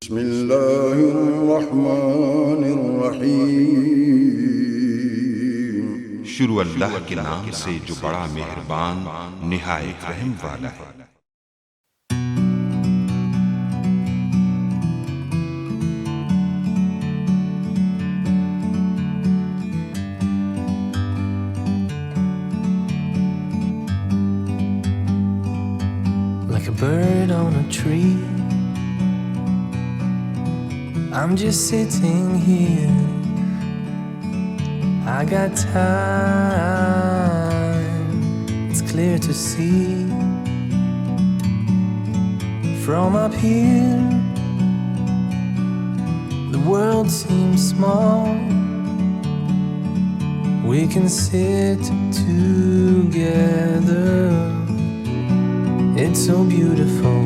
بسم الله الرحمن الرحيم शुरू अल्लाह के नाम से जो बड़ा मेहरबान निहायत रहम वाला है। Like a bird on a tree, I'm just sitting here. I got time, it's clear to see. From up here, the world seems small. We can sit together, it's so beautiful.